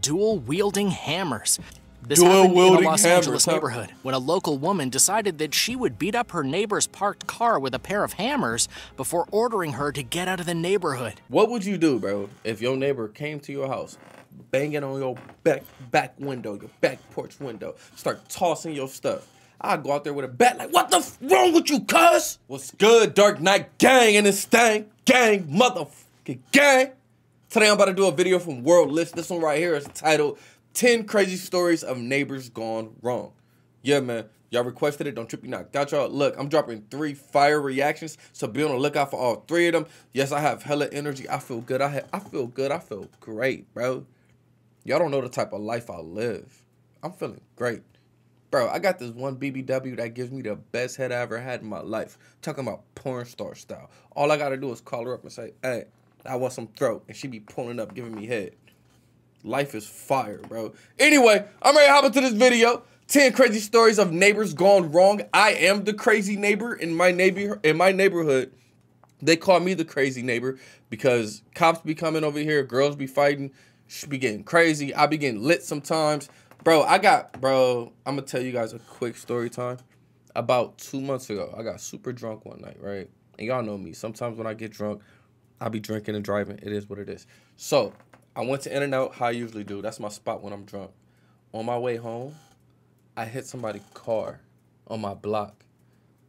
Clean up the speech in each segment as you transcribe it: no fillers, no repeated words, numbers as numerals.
Dual-wielding hammers. This happened in a Los Angeles neighborhood when a local woman decided that she would beat up her neighbor's parked car with a pair of hammers before ordering her to get out of the neighborhood. What would you do, bro, if your neighbor came to your house, banging on your back window, your back porch window, start tossing your stuff? I'd go out there with a bat like, what the f wrong with you, cuz? What's good, Dark Knight gang in this thing? Gang, motherfucking gang. Today I'm about to do a video from World List. This one right here is titled 10 Crazy Stories of Neighbors Gone Wrong. Yeah, man. Y'all requested it. Don't trip you not. Got y'all. Look, I'm dropping 3 fire reactions, so be on the lookout for all 3 of them. Yes, I have hella energy. I feel good. I feel good. I feel great, bro. Y'all don't know the type of life I live. I'm feeling great. Bro, I got this one BBW that gives me the best head I ever had in my life. Talking about porn star style. All I got to do is call her up and say, hey, I want some throat. And she be pulling up, giving me head. Life is fire, bro. Anyway, I'm ready to hop into this video. 10 crazy stories of neighbors gone wrong. I am the crazy neighbor in my neighborhood. They call me the crazy neighbor because cops be coming over here, girls be fighting, she be getting crazy. I be getting lit sometimes. Bro, I'm gonna tell you guys a quick story time. About 2 months ago, I got super drunk one night, right? And y'all know me. Sometimes when I get drunk, I be drinking and driving. It is what it is. So, I went to In-N-Out, how I usually do. That's my spot when I'm drunk. On my way home, I hit somebody's car on my block.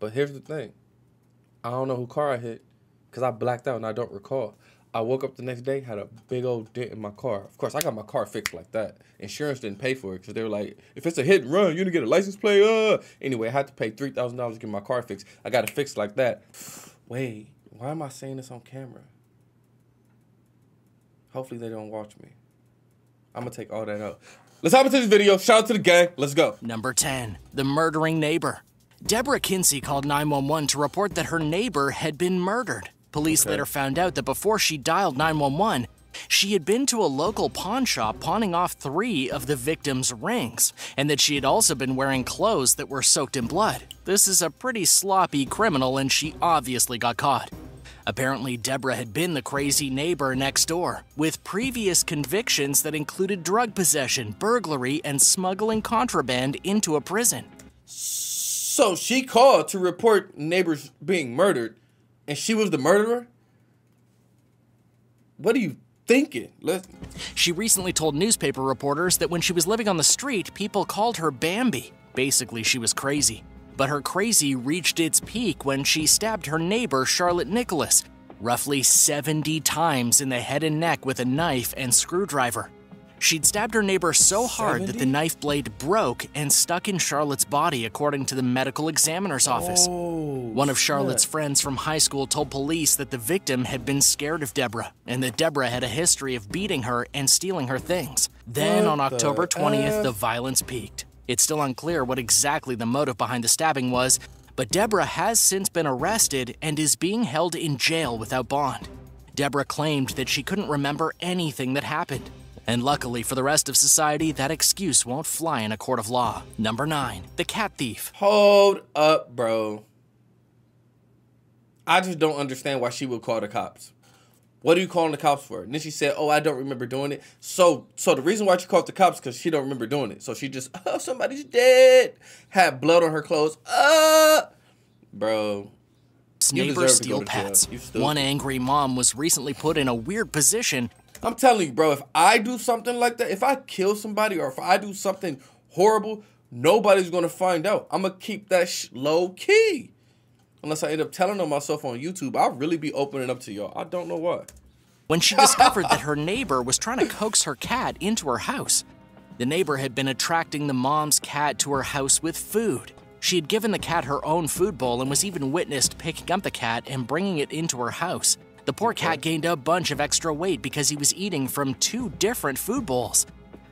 But here's the thing. I don't know who car I hit because I blacked out and I don't recall. I woke up the next day, had a big old dent in my car. Of course, I got my car fixed like that. Insurance didn't pay for it because they were like, if it's a hit and run, you need to get a license plate. Anyway, I had to pay $3,000 to get my car fixed. I got it fixed like that. Wait, why am I saying this on camera? Hopefully they don't watch me. I'm going to take all that out. Let's hop into this video. Shout out to the gang. Let's go. Number 10, the murdering neighbor. Deborah Kinsey called 911 to report that her neighbor had been murdered. Police later found out that before she dialed 911, she had been to a local pawn shop pawning off 3 of the victim's rings, and that she had also been wearing clothes that were soaked in blood. This is a pretty sloppy criminal, and she obviously got caught. Apparently, Deborah had been the crazy neighbor next door, with previous convictions that included drug possession, burglary, and smuggling contraband into a prison. So she called to report neighbors being murdered, and she was the murderer? What are you thinking? She recently told newspaper reporters that when she was living on the street, people called her Bambi. Basically, she was crazy. But her crazy reached its peak when she stabbed her neighbor, Charlotte Nicholas, roughly 70 times in the head and neck with a knife and screwdriver. She'd stabbed her neighbor so hard that the knife blade broke and stuck in Charlotte's body, according to the medical examiner's office. One of Charlotte's friends from high school told police that the victim had been scared of Deborah, and that Deborah had a history of beating her and stealing her things. Then on October 20th, the violence peaked. It's still unclear what exactly the motive behind the stabbing was, but Deborah has since been arrested and is being held in jail without bond. Deborah claimed that she couldn't remember anything that happened. And luckily for the rest of society, that excuse won't fly in a court of law. Number 9, the cat thief. Hold up, bro. I just don't understand why she would call the cops. What are you calling the cops for? And then she said, oh, I don't remember doing it. So the reason why she called the cops is because she don't remember doing it. So she just, oh, somebody's dead. Had blood on her clothes. Bro. Neighbors steal pets. One angry mom was recently put in a weird position. I'm telling you, bro, if I do something like that, if I kill somebody or if I do something horrible, nobody's going to find out. I'm going to keep that low key. Unless I end up telling on myself on YouTube, I'll really be opening up to y'all. I don't know why. When she discovered that her neighbor was trying to coax her cat into her house. The neighbor had been attracting the mom's cat to her house with food. She had given the cat her own food bowl and was even witnessed picking up the cat and bringing it into her house. The poor cat gained a bunch of extra weight because he was eating from 2 different food bowls.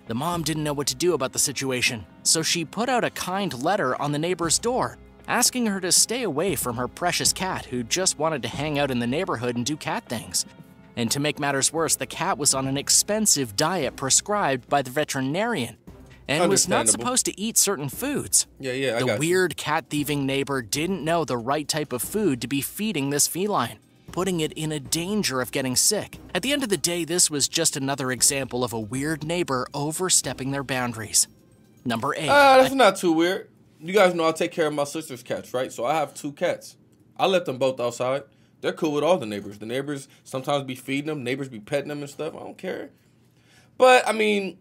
The mom didn't know what to do about the situation, so she put out a kind letter on the neighbor's door, asking her to stay away from her precious cat who just wanted to hang out in the neighborhood and do cat things. And to make matters worse, the cat was on an expensive diet prescribed by the veterinarian and was not supposed to eat certain foods. Yeah, The weird cat-thieving neighbor didn't know the right type of food to be feeding this feline. putting it in a danger of getting sick. At the end of the day, this was just another example of a weird neighbor overstepping their boundaries. Number 8. That's not too weird. You guys know I take care of my sister's cats, right? So I have 2 cats. I let them both outside. They're cool with all the neighbors. The neighbors sometimes be feeding them. Neighbors be petting them and stuff. I don't care. But, I mean,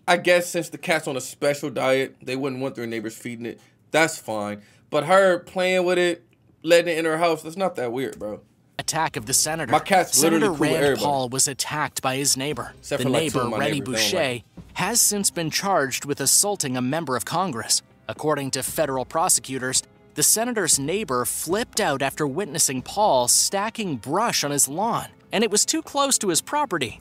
I guess since the cat's on a special diet, they wouldn't want their neighbors feeding it. That's fine. But her playing with it, letting it in her house, that's not that weird, bro. Attack of the senator. My cat's literally Senator cool with Rand everybody. Paul was attacked by his neighbor. Except The for, like, 2 neighbor, of my Rennie neighbors, they don't Boucher, like has since been charged with assaulting a member of Congress. According to federal prosecutors, the senator's neighbor flipped out after witnessing Paul stacking brush on his lawn, and it was too close to his property.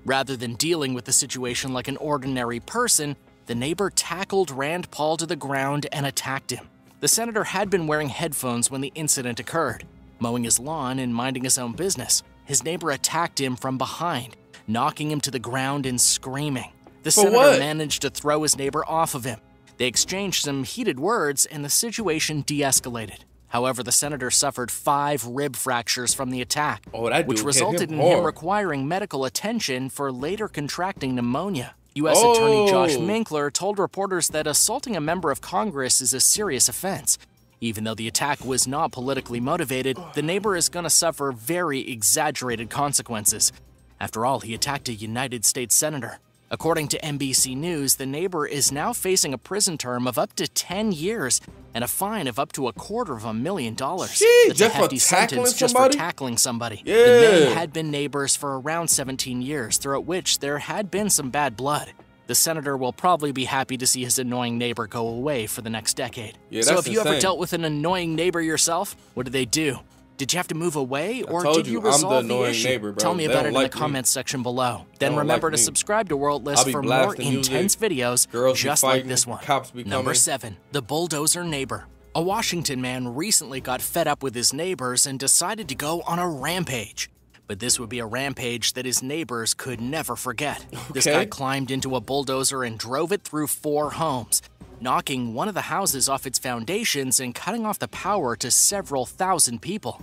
Rather than dealing with the situation like an ordinary person, the neighbor tackled Rand Paul to the ground and attacked him. The senator had been wearing headphones when the incident occurred. Mowing his lawn and minding his own business, his neighbor attacked him from behind, knocking him to the ground and screaming. The senator managed to throw his neighbor off of him. They exchanged some heated words and the situation de-escalated. However, the senator suffered 5 rib fractures from the attack, which resulted in him requiring medical attention for later contracting pneumonia. U.S. Attorney Josh Minkler told reporters that assaulting a member of Congress is a serious offense. Even though the attack was not politically motivated, the neighbor is going to suffer very exaggerated consequences. After all, he attacked a United States senator. According to NBC News, the neighbor is now facing a prison term of up to 10 years and a fine of up to $250,000. That's a hefty sentence just for tackling somebody. Yeah. The men had been neighbors for around 17 years, throughout which there had been some bad blood. The senator will probably be happy to see his annoying neighbor go away for the next decade. Yeah, so if you ever dealt with an annoying neighbor yourself, what did they do? Did you have to move away, or did you resolve the issue? Neighbor, Tell me about it in the comments section below. Then remember to subscribe to World List for more intense videos just like this one. Number 7. The Bulldozer Neighbor. A Washington man recently got fed up with his neighbors and decided to go on a rampage. But this would be a rampage that his neighbors could never forget. This guy climbed into a bulldozer and drove it through 4 homes, knocking one of the houses off its foundations and cutting off the power to several thousand people.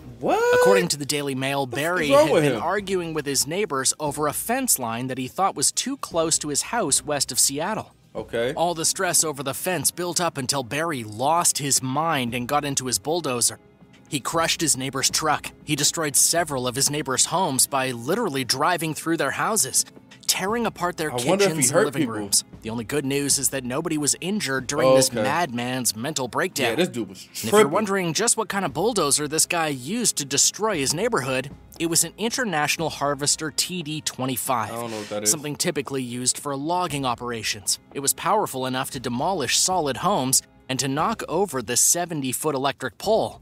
According to the Daily Mail, Barry had been arguing with his neighbors over a fence line that he thought was too close to his house west of Seattle. All the stress over the fence built up until Barry lost his mind and got into his bulldozer. He crushed his neighbor's truck. He destroyed several of his neighbor's homes by literally driving through their houses, tearing apart their kitchens and living rooms. The only good news is that nobody was injured during this madman's mental breakdown. Yeah, this dude was tripping. And if you're wondering just what kind of bulldozer this guy used to destroy his neighborhood, it was an International Harvester TD-25. I don't know what that is. Something typically used for logging operations. It was powerful enough to demolish solid homes and to knock over the 70-foot electric pole.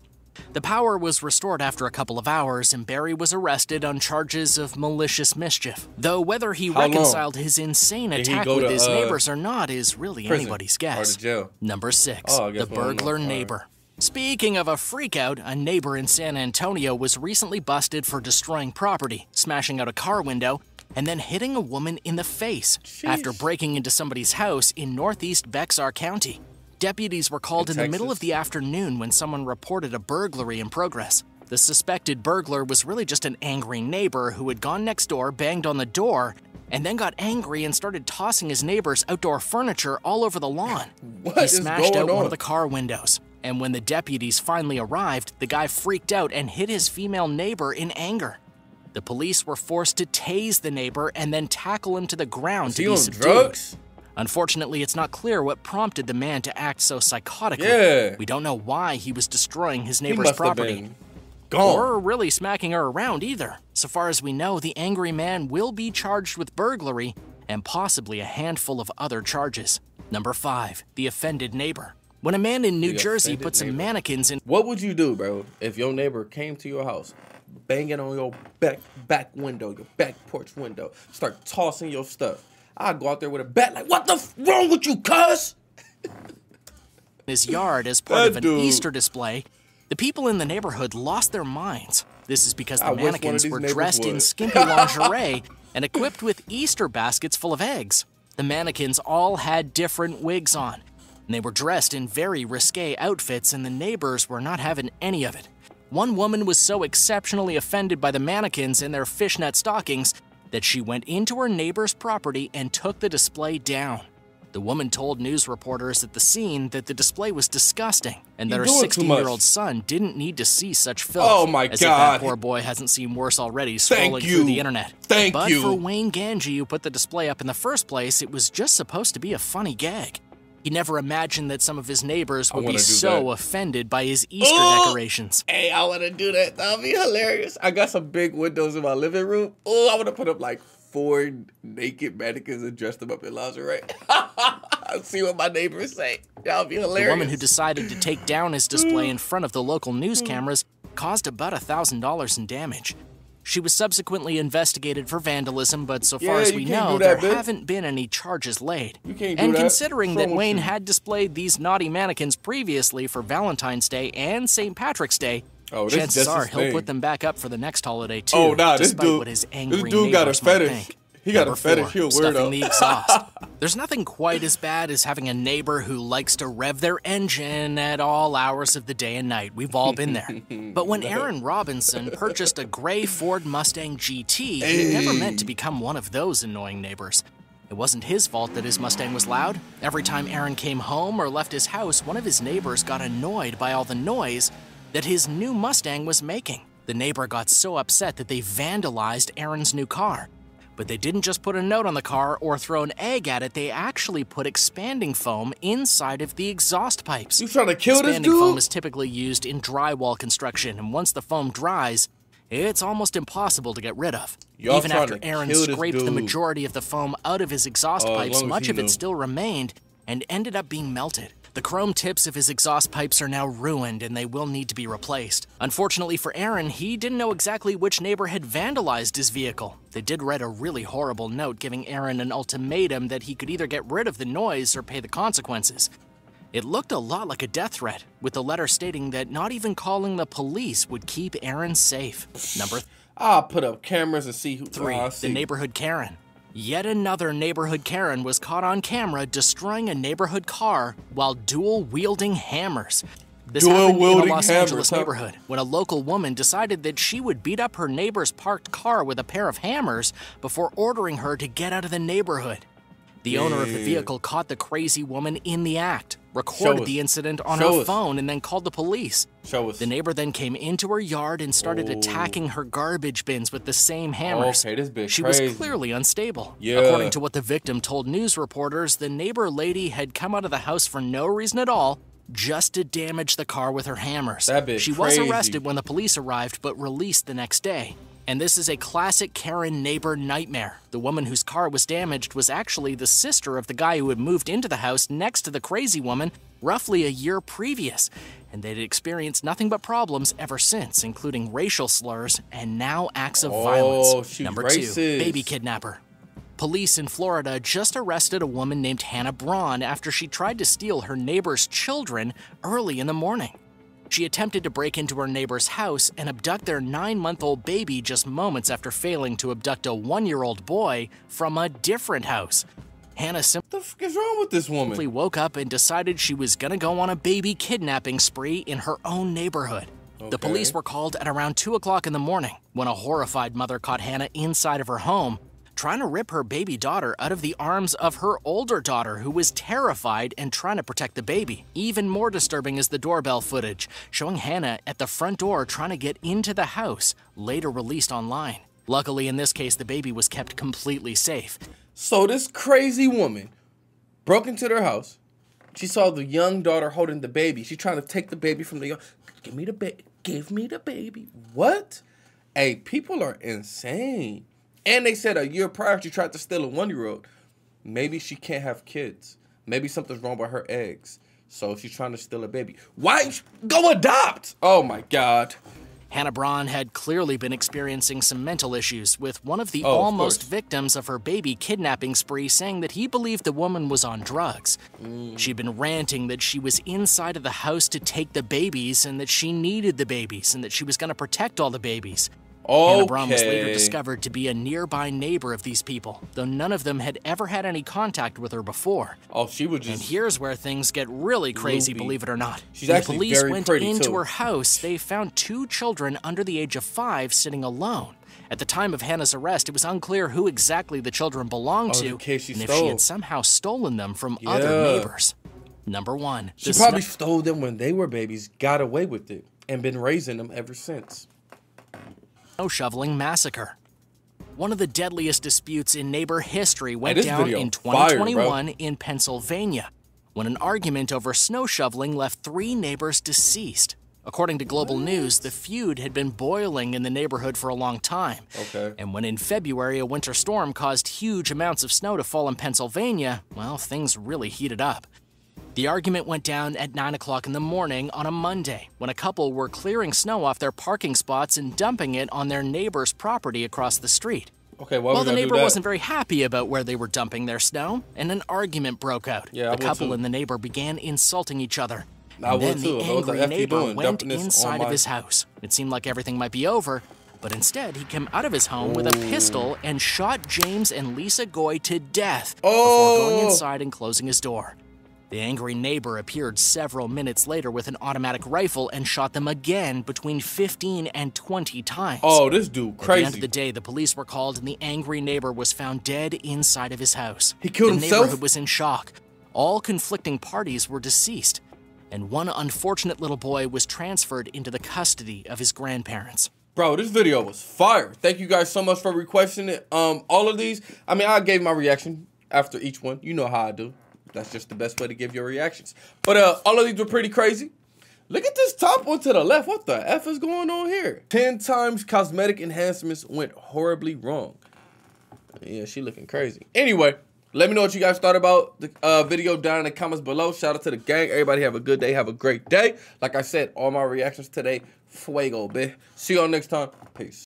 The power was restored after a couple of hours, and Barry was arrested on charges of malicious mischief. Though whether he reconciled his insane attack with his neighbors or not is really anybody's guess. Number 6. The Burglar Neighbor. Speaking of a freakout, a neighbor in San Antonio was recently busted for destroying property, smashing out a car window, and then hitting a woman in the face after breaking into somebody's house in northeast Bexar County. Deputies were called in the middle of the afternoon when someone reported a burglary in progress. The suspected burglar was really just an angry neighbor who had gone next door, banged on the door, and then got angry and started tossing his neighbor's outdoor furniture all over the lawn. He smashed out one of the car windows. And when the deputies finally arrived, the guy freaked out and hit his female neighbor in anger. The police were forced to tase the neighbor and then tackle him to the ground to be subdued. Unfortunately, it's not clear what prompted the man to act so psychotically. We don't know why he was destroying his neighbor's property. Or really smacking her around either. So far as we know, the angry man will be charged with burglary and possibly a handful of other charges. Number 5. The Offended Neighbor. When a man in New Jersey put some mannequins in... What would you do, bro, if your neighbor came to your house, banging on your back window, your back porch window, start tossing your stuff? I'd go out there with a bat like, what the wrong with you, cuz? His yard as part of an Easter display, the people in the neighborhood lost their minds. This is because the mannequins were dressed in skimpy lingerie and equipped with Easter baskets full of eggs. The mannequins all had different wigs on, and they were dressed in very risque outfits, and the neighbors were not having any of it. One woman was so exceptionally offended by the mannequins and their fishnet stockings that she went into her neighbor's property and took the display down. The woman told news reporters at the scene that the display was disgusting and that her 16-year-old son didn't need to see such filth. Oh my God. As if that poor boy hasn't seen worse already scrolling through the internet. But for Wayne Ganji, who put the display up in the first place, it was just supposed to be a funny gag. He never imagined that some of his neighbors would be so offended by his Easter decorations. Hey, I want to do that. That would be hilarious. I got some big windows in my living room. Oh, I want to put up like 4 naked mannequins and dress them up in lingerie. I'll see what my neighbors say. That would be hilarious. The woman who decided to take down his display in front of the local news cameras caused about $1,000 in damage. She was subsequently investigated for vandalism, but so far as we know, there haven't been any charges laid. And considering that Wayne had displayed these naughty mannequins previously for Valentine's Day and St. Patrick's Day, chances are he'll put them back up for the next holiday too, despite what his angry neighbors might think. He got a fetish. He'll stuffing the exhaust. There's nothing quite as bad as having a neighbor who likes to rev their engine at all hours of the day and night. We've all been there. But when Aaron Robinson purchased a gray Ford Mustang GT, he never meant to become one of those annoying neighbors. It wasn't his fault that his Mustang was loud. Every time Aaron came home or left his house, one of his neighbors got annoyed by all the noise that his new Mustang was making. The neighbor got so upset that they vandalized Aaron's new car. But they didn't just put a note on the car or throw an egg at it, they actually put expanding foam inside of the exhaust pipes. You trying to kill this dude? Expanding foam is typically used in drywall construction, and once the foam dries, it's almost impossible to get rid of. Even after Aaron scraped the majority of the foam out of his exhaust pipes, much of it still remained and ended up being melted. The chrome tips of his exhaust pipes are now ruined and they will need to be replaced. Unfortunately for Aaron, he didn't know exactly which neighbor had vandalized his vehicle. They did write a really horrible note giving Aaron an ultimatum that he could either get rid of the noise or pay the consequences. It looked a lot like a death threat, with the letter stating that not even calling the police would keep Aaron safe. I'll put up cameras and see who. 3. The neighborhood Karen. Yet another neighborhood Karen was caught on camera destroying a neighborhood car while dual-wielding hammers. This happened in a Los Angeles neighborhood when a local woman decided that she would beat up her neighbor's parked car with a pair of hammers before ordering her to get out of the neighborhood. The owner of the vehicle caught the crazy woman in the act, recorded the incident on her phone, and then called the police. The neighbor then came into her yard and started attacking her garbage bins with the same hammers. She was clearly unstable. According to what the victim told news reporters, the neighbor lady had come out of the house for no reason at all, just to damage the car with her hammers. She was arrested when the police arrived, but released the next day. And this is a classic Karen neighbor nightmare. The woman whose car was damaged was actually the sister of the guy who had moved into the house next to the crazy woman roughly a year previous. And they'd experienced nothing but problems ever since, including racial slurs and now acts of violence. Number 2, baby kidnapper. Police in Florida just arrested a woman named Hannah Braun after she tried to steal her neighbor's children early in the morning. She attempted to break into her neighbor's house and abduct their 9-month-old baby just moments after failing to abduct a 1-year-old boy from a different house. Hannah simply woke up and decided she was gonna go on a baby kidnapping spree in her own neighborhood. The police were called at around 2 o'clock in the morning when a horrified mother caught Hannah inside of her home, trying to rip her baby daughter out of the arms of her older daughter, who was terrified and trying to protect the baby. Even more disturbing is the doorbell footage, showing Hannah at the front door trying to get into the house, later released online. Luckily, in this case, the baby was kept completely safe. So this crazy woman broke into their house. She saw the young daughter holding the baby. She's trying to take the baby from the young. Give me the baby. Give me the baby. What? Hey, people are insane. And they said a year prior she tried to steal a 1-year-old. Maybe she can't have kids. Maybe something's wrong with her eggs. So she's trying to steal a baby. Why? Go adopt! Oh my God. Hannah Braun had clearly been experiencing some mental issues, with one of the almost victims of her baby kidnapping spree saying that he believed the woman was on drugs. She'd been ranting that she was inside of the house to take the babies and that she needed the babies and that she was going to protect all the babies. Hannah Brown was later Okay. discovered to be a nearby neighbor of these people, though none of them had ever had any contact with her before. Oh, she was And just... here's where things get really crazy, Loopy. believe it or not. She's When actually the police very went pretty, into too. her house, they found 2 children under the age of 5 sitting alone. At the time of Hannah's arrest, it was unclear who exactly the children belonged Oh, to, the kid she and if stole. she had somehow stolen them from other Yeah. neighbors. Number 1. She probably stole them when they were babies, got away with it, and been raising them ever since. Snow shoveling massacre. One of the deadliest disputes in neighbor history went this down video in fire, 2021 in Pennsylvania, when an argument over snow shoveling left 3 neighbors deceased. According to Global News, the feud had been boiling in the neighborhood for a long time. Okay. And when in February a winter storm caused huge amounts of snow to fall in Pennsylvania, well, things really heated up. The argument went down at 9 o'clock in the morning on a Monday, when a couple were clearing snow off their parking spots and dumping it on their neighbor's property across the street. Okay, why Well, would the I do neighbor that? wasn't very happy about where they were dumping their snow, and an argument broke out. Yeah, I the would couple too. and the neighbor began insulting each other. I And would then too. the If I was like, angry "F you neighbor doing, went dumping this on inside of my-" his house. It seemed like everything might be over, but instead he came out of his home with a pistol and shot James and Lisa Goy to death before going inside and closing his door. The angry neighbor appeared several minutes later with an automatic rifle and shot them again between 15 and 20 times. Oh, this dude At the crazy. end of the day, the police were called and the angry neighbor was found dead inside of his house. He killed the himself? The neighborhood was in shock. All conflicting parties were deceased, and one unfortunate little boy was transferred into the custody of his grandparents. Bro, this video was fire. Thank you guys so much for requesting it. All of these, I mean, I gave my reaction after each one. You know how I do. That's just the best way to give your reactions. But all of these were pretty crazy. Look at this top one to the left. What the F is going on here? 10 times cosmetic enhancements went horribly wrong. Yeah, she looking crazy. Anyway, let me know what you guys thought about the video down in the comments below. Shout out to the gang. Everybody have a good day. Have a great day. Like I said, all my reactions today, fuego, bitch. See y'all next time. Peace.